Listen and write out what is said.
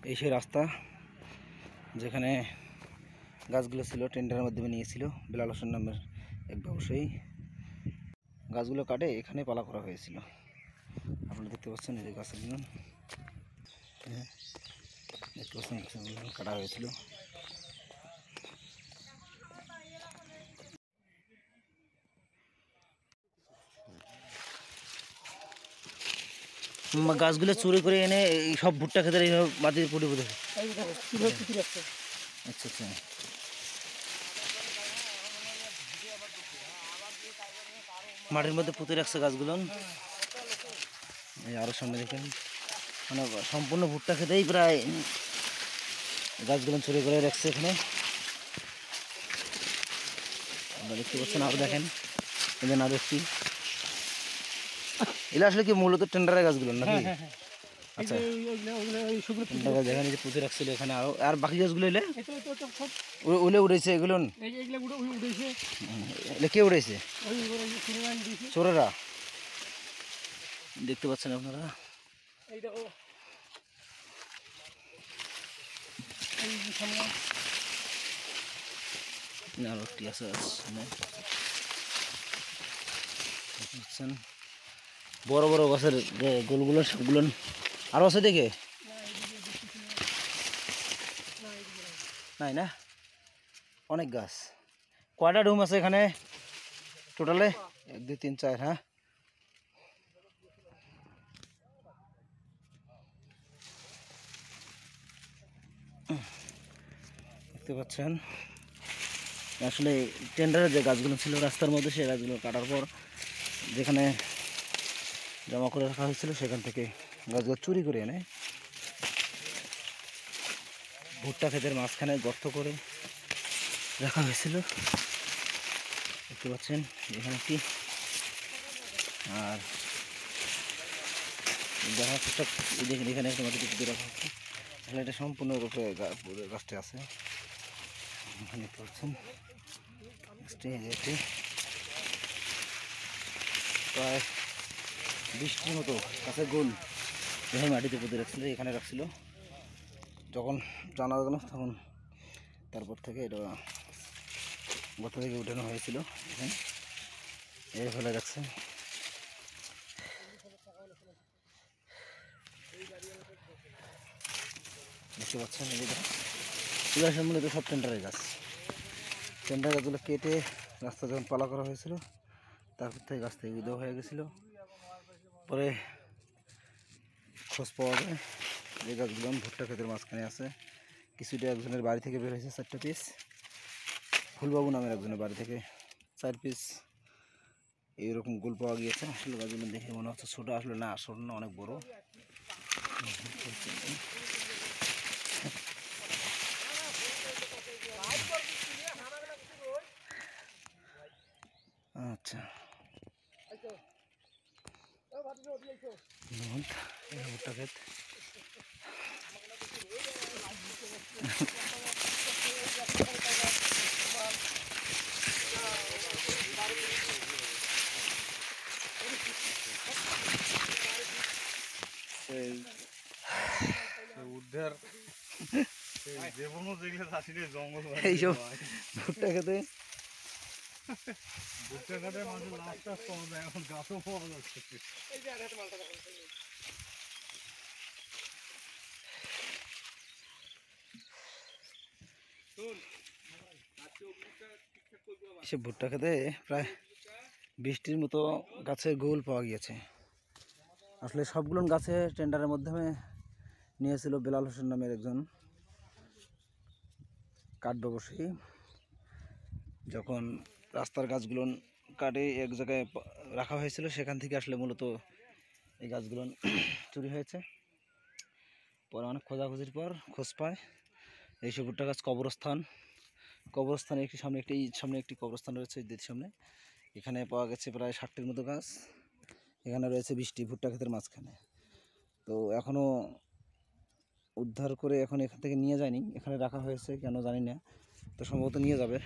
এই সেই রাস্তা যেখানে গাছগুলো ছিল, টেন্ডারের মাধ্যমে নিয়েছিল বেলাল হোসেন নামের এক ব্যবসায়ী। গাছগুলো কাটে এখানে পালা করা হয়েছিল। আপনারা দেখতে পাচ্ছেন এই যে গাছগুলো, দেখতে পাচ্ছেন কাটা হয়েছিল। গাছগুলো চুরি করে এনে এই সব ভুট্টা খেতে এইভাবে মাটির পুঁটি পুঁতে। আচ্ছা আচ্ছা, মাটির মধ্যে পুঁতে রাখছে গাছগুলো। এই আরো সামনে দেখেন, মানে সম্পূর্ণ ভুট্টা খেতেই প্রায় গাছগুলো চুরি করে রাখছে এখানে। আপনারা দেখতে পাচ্ছেন, আরো দেখেন এদের না দেখছি এগুলো আসলে কি মূলত টেন্ডারের গাছগুলো নাকি? আচ্ছা, টেন্ডার যেখানে যে পুঁতে রাখছিল এখানে। আর বাকি গাছগুলো এলে ওলে উড়েছে, এগুলো কে উড়েছে? চোরেরা। দেখতে পাচ্ছেন আপনারা, আরো একটি আছে বুঝছেন, বড় বড় গাছের গোলগুলো সবগুলো আরো আছে দেখে নাই না, অনেক গাছ। কয়টা রুম আছে এখানে টোটালে? 1 2 3 4। হ্যাঁ, দেখতে পাচ্ছেন আসলে টেন্ডারের যে গাছগুলো ছিল রাস্তার মধ্যে, সেই গাছগুলো কাটার পর যেখানে জমা করে রাখা হয়েছিল সেখান থেকে গাছগুলো চুরি করে এনে ভুট্টা ক্ষেতের মাঝখানে গর্ত করে রাখা হয়েছিল। দেখতে পাচ্ছেন এখানে একটি, আর দেখা চেষ্টা দেখেন এখানে একটা মাটিতে পুঁতে রাখা হচ্ছে। তাহলে এটা সম্পূর্ণরূপে গাছটি আছে। দেখতে পাচ্ছেন প্রায় 20টির মতো গাছের গোল এখানে মাটিতে পুঁতে রাখছিল, এখানে রাখছিল। যখন জানা গেল তখন তারপর থেকে এটা গর্ত থেকে উঠানো হয়েছিল, এখানে এই ফেলে রাখছে। দেখতে পাচ্ছেন এগুলো মূলত সব টেন্ডারের গাছ। টেন্ডার গাছগুলো কেটে রাস্তা যখন পালা করা হয়েছিল তারপর থেকে গাছ থেকে উদয় হয়ে গেছিলো। পরে খোঁজ পাওয়া যায় যে গাছগুলো ভুট্টা ক্ষেতের মাঝখানে আছে। কিছুটা একজনের বাড়ি থেকে বের হয়েছে 4টা পিস, ফুলবাবু নামের একজনের বাড়ি থেকে 4 পিস এইরকম গোল পাওয়া গিয়েছে। আসলে গাছগুলো দেখে মনে হচ্ছে ছোটো, আসলে না ছোটো না, অনেক বড়। আচ্ছা, ভুট্টা ক্ষেত এইসব ভুট্টা খেতে সে ভুট্টা খেতে প্রায় 20টির মতো গাছের গোল পাওয়া গিয়েছে। আসলে সবগুলো গাছে টেন্ডারের মাধ্যমে নিয়েছিল বেলাল হোসেন নামের একজন কাঠ ব্যবসায়ী। যখন রাস্তার গাছগুলো কাটে এক জায়গায় রাখা হয়েছিল সেখান থেকে আসলে মূলত এই গাছগুলো চুরি হয়েছে। পরে অনেক খোঁজাখুঁজির পর খোঁজ পায় এইসব ভুট্টা গাছ কবরস্থানে সামনে একটি কবরস্থান রয়েছে ঈদের সামনে। এখানে পাওয়া গেছে প্রায় 60টির মতো গাছ। এখানে রয়েছে 20টি ভুট্টা ক্ষেতের মাঝখানে। তো এখনও উদ্ধার করে এখন এখান থেকে নিয়ে যায়নি, এখানে রাখা হয়েছে কেন জানি না, তো সম্ভবত নিয়ে যাবে।